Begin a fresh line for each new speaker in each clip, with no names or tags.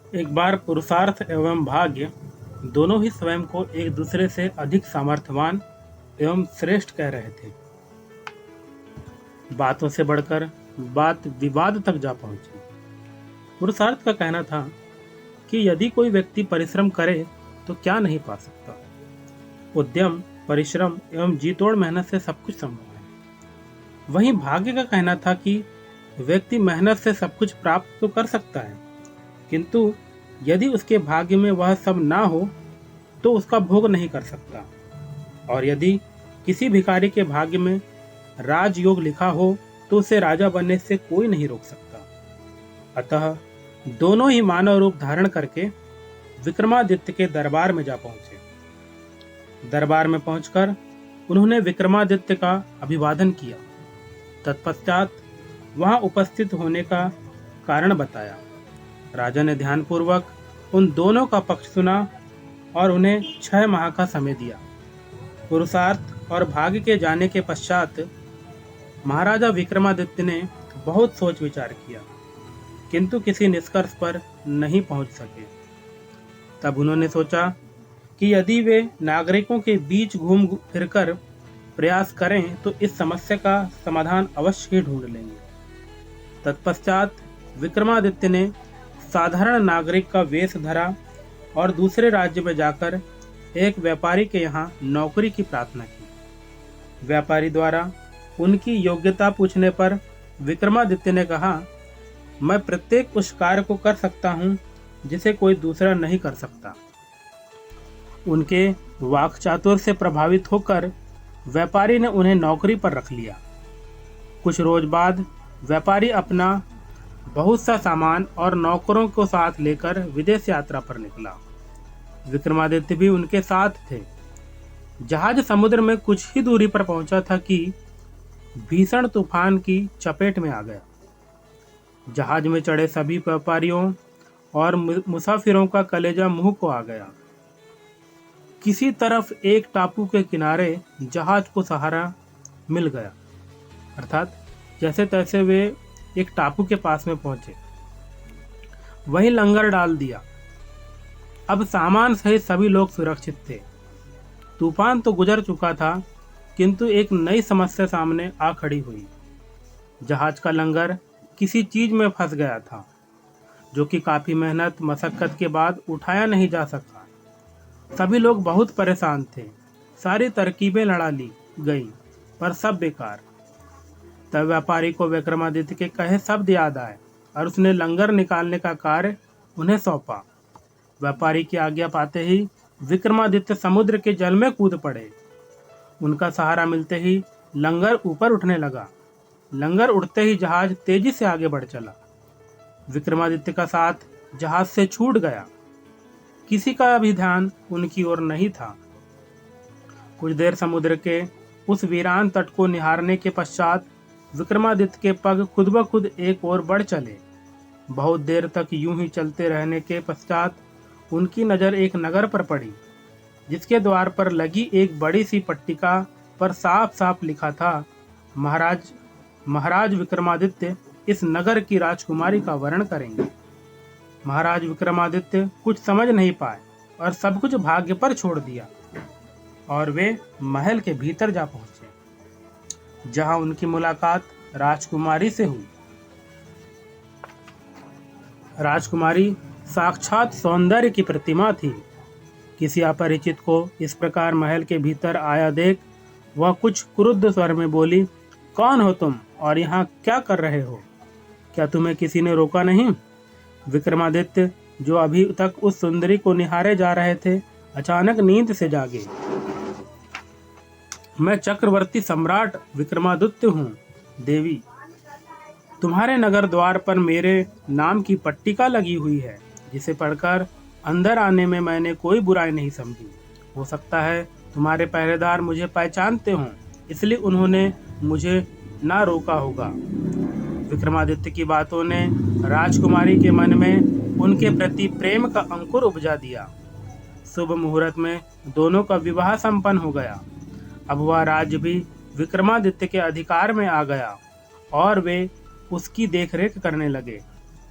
एक बार पुरुषार्थ एवं भाग्य दोनों ही स्वयं को एक दूसरे से अधिक सामर्थ्यवान एवं श्रेष्ठ कह रहे थे। बातों से बढ़कर बात विवाद तक जा पहुंची। पुरुषार्थ का कहना था कि यदि कोई व्यक्ति परिश्रम करे तो क्या नहीं पा सकता। उद्यम, परिश्रम एवं जी तोड़ मेहनत से सब कुछ संभव है। वहीं भाग्य का कहना था कि व्यक्ति मेहनत से सब कुछ प्राप्त तो कर सकता है, किंतु यदि उसके भाग्य में वह सब ना हो तो उसका भोग नहीं कर सकता। और यदि किसी भिखारी के भाग्य में राजयोग लिखा हो तो उसे राजा बनने से कोई नहीं रोक सकता। अतः दोनों ही मानव रूप धारण करके विक्रमादित्य के दरबार में जा पहुंचे। दरबार में पहुंचकर उन्होंने विक्रमादित्य का अभिवादन किया। तत्पश्चात वहां उपस्थित होने का कारण बताया। राजा ने ध्यानपूर्वक उन दोनों का पक्ष सुना और उन्हें 6 माह का समय दिया। पुरुषार्थ और भाग्य के जाने के पश्चात महाराजा विक्रमादित्य ने बहुत सोच विचार किया, किंतु किसी निष्कर्ष पर नहीं पहुंच सके। तब उन्होंने सोचा कि यदि वे नागरिकों के बीच घूम फिरकर प्रयास करें तो इस समस्या का समाधान अवश्य ही ढूंढ लेंगे। तत्पश्चात विक्रमादित्य ने साधारण नागरिक का वेश धरा और दूसरे राज्य में जाकर एक व्यापारी के यहाँ नौकरी की प्रार्थना की। व्यापारी द्वारा उनकी योग्यता पूछने पर विक्रमादित्य ने कहा, मैं प्रत्येक उस कार्य को कर सकता हूँ जिसे कोई दूसरा नहीं कर सकता। उनके वाक्चातुर से प्रभावित होकर व्यापारी ने उन्हें नौकरी पर रख लिया। कुछ रोज बाद व्यापारी अपना बहुत सा सामान और नौकरों को साथ लेकर विदेश यात्रा पर निकला। विक्रमादित्य भी उनके साथ थे। जहाज समुद्र में कुछ ही दूरी पर पहुंचा था कि भीषण तूफान की चपेट में आ गया। जहाज में चढ़े सभी व्यापारियों और मुसाफिरों का कलेजा मुंह को आ गया। किसी तरफ एक टापू के किनारे जहाज को सहारा मिल गया, अर्थात जैसे तैसे वे एक टापू के पास में पहुंचे। वहीं लंगर डाल दिया। अब सामान सहित सभी लोग सुरक्षित थे। तूफान तो गुजर चुका था, किंतु एक नई समस्या सामने आ खड़ी हुई। जहाज का लंगर किसी चीज में फंस गया था, जो कि काफी मेहनत मशक्कत के बाद उठाया नहीं जा सका। सभी लोग बहुत परेशान थे। सारी तरकीबें लड़ा ली गईं, पर सब बेकार। तब व्यापारी को विक्रमादित्य के कहे शब्द याद आए और उसने लंगर निकालने का कार्य उन्हें सौंपा। व्यापारी की आज्ञा पाते ही विक्रमादित्य समुद्र के जल में कूद पड़े। उनका सहारा मिलते ही लंगर ऊपर उठने लगा। लंगर उड़ते ही जहाज तेजी से आगे बढ़ चला। विक्रमादित्य का साथ जहाज से छूट गया। किसी का भी ध्यान उनकी ओर नहीं था। कुछ देर समुद्र के उस वीरान तट को निहारने के पश्चात विक्रमादित्य के पग खुद ब खुद एक ओर बढ़ चले। बहुत देर तक यूं ही चलते रहने के पश्चात उनकी नज़र एक नगर पर पड़ी, जिसके द्वार पर लगी एक बड़ी सी पट्टिका पर साफ साफ लिखा था, महाराज विक्रमादित्य इस नगर की राजकुमारी का वर्ण करेंगे। महाराज विक्रमादित्य कुछ समझ नहीं पाए और सब कुछ भाग्य पर छोड़ दिया और वे महल के भीतर जा पहुंचे, जहां उनकी मुलाकात राजकुमारी से हुई। राजकुमारी साक्षात सौंदर्य की प्रतिमा थी। किसी अपरिचित को इस प्रकार महल के भीतर आया देख वह कुछ क्रुद्ध स्वर में बोली, कौन हो तुम और यहाँ क्या कर रहे हो? क्या तुम्हें किसी ने रोका नहीं? विक्रमादित्य, जो अभी तक उस सुंदरी को निहारे जा रहे थे, अचानक नींद से जागे। मैं चक्रवर्ती सम्राट विक्रमादित्य हूँ देवी। तुम्हारे नगर द्वार पर मेरे नाम की पट्टिका लगी हुई है, जिसे पढ़कर अंदर आने में मैंने कोई बुराई नहीं समझी। हो सकता है तुम्हारे पहरेदार मुझे पहचानते हों, इसलिए उन्होंने मुझे ना रोका होगा। विक्रमादित्य की बातों ने राजकुमारी के मन में उनके प्रति प्रेम का अंकुर उपजा दिया। शुभ मुहूर्त में दोनों का विवाह संपन्न हो गया। अब वह राज्य भी विक्रमादित्य के अधिकार में आ गया और वे उसकी देखरेख करने लगे।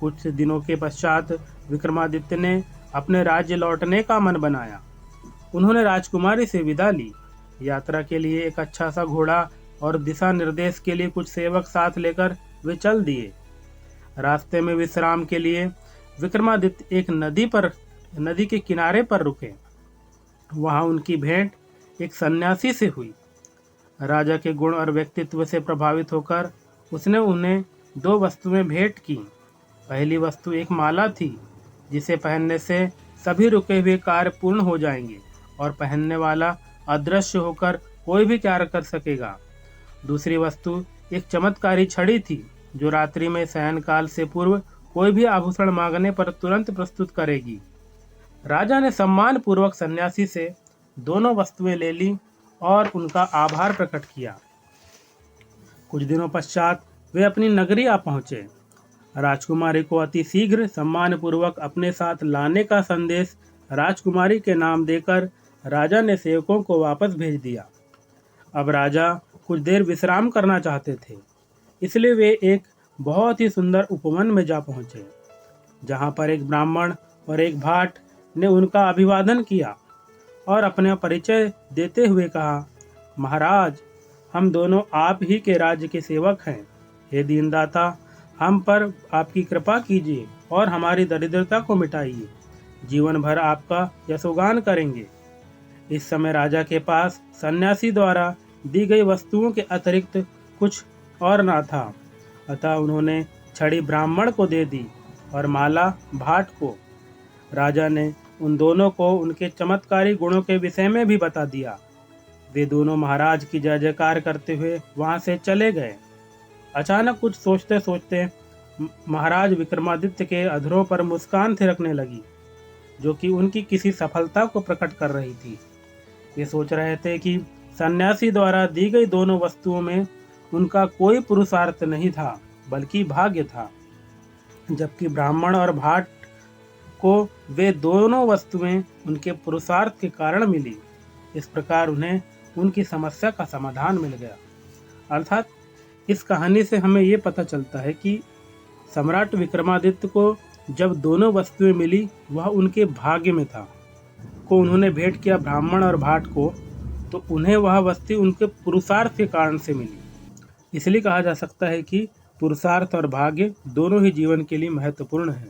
कुछ दिनों के पश्चात विक्रमादित्य ने अपने राज्य लौटने का मन बनाया। उन्होंने राजकुमारी से विदा ली। यात्रा के लिए एक अच्छा सा घोड़ा और दिशा निर्देश के लिए कुछ सेवक साथ लेकर वे चल दिए। रास्ते में विश्राम के लिए विक्रमादित्य एक नदी के किनारे पर रुके। वहां उनकी भेंट एक सन्यासी से हुई। राजा के गुण और व्यक्तित्व से प्रभावित होकर उसने उन्हें दो वस्तुएं भेंट की। पहली वस्तु एक माला थी, जिसे पहनने से सभी रुके हुए कार्य पूर्ण हो जाएंगे और पहनने वाला अदृश्य होकर कोई भी कार्य कर सकेगा। दूसरी वस्तु एक चमत्कारी छड़ी थी, जो रात्रि में शयन काल से पूर्व कोई भी आभूषण मांगने पर तुरंत प्रस्तुत करेगी। राजा ने सम्मान पूर्वक सन्यासी से दोनों वस्तुएं ले ली और उनका आभार प्रकट किया। कुछ दिनों पश्चात वे अपनी नगरी आ पहुंचे। राजकुमारी को अति शीघ्र सम्मान पूर्वक अपने साथ लाने का संदेश राजकुमारी के नाम देकर राजा ने सेवकों को वापस भेज दिया। अब राजा कुछ देर विश्राम करना चाहते थे, इसलिए वे एक बहुत ही सुंदर उपवन में जा पहुंचे, जहां पर एक ब्राह्मण और एक भाट ने उनका अभिवादन किया और अपना परिचय देते हुए कहा, महाराज, हम दोनों आप ही के राज्य के सेवक हैं। हे दीनदाता, हम पर आपकी कृपा कीजिए और हमारी दरिद्रता को मिटाइए। जीवन भर आपका यशोगान करेंगे। इस समय राजा के पास सन्यासी द्वारा दी गई वस्तुओं के अतिरिक्त कुछ और न था, अतः उन्होंने छड़ी ब्राह्मण को दे दी और माला भाट को। राजा ने उन दोनों को उनके चमत्कारी गुणों के विषय में भी बता दिया। वे दोनों महाराज की जय जयकार करते हुए वहां से चले गए। अचानक कुछ सोचते सोचते महाराज विक्रमादित्य के अधरों पर मुस्कान थिरकने लगी, जो कि उनकी किसी सफलता को प्रकट कर रही थी। वे सोच रहे थे कि सन्यासी द्वारा दी गई दोनों वस्तुओं में उनका कोई पुरुषार्थ नहीं था, बल्कि भाग्य था, जबकि ब्राह्मण और भाट को वे दोनों वस्तुएं उनके पुरुषार्थ के कारण मिली। इस प्रकार उन्हें उनकी समस्या का समाधान मिल गया। अर्थात इस कहानी से हमें ये पता चलता है कि सम्राट विक्रमादित्य को जब दोनों वस्तुएं मिली, वह उनके भाग्य में था। को उन्होंने भेंट किया ब्राह्मण और भाट को, तो उन्हें वह वस्तु उनके पुरुषार्थ के कारण से मिली। इसलिए कहा जा सकता है कि पुरुषार्थ और भाग्य दोनों ही जीवन के लिए महत्वपूर्ण है।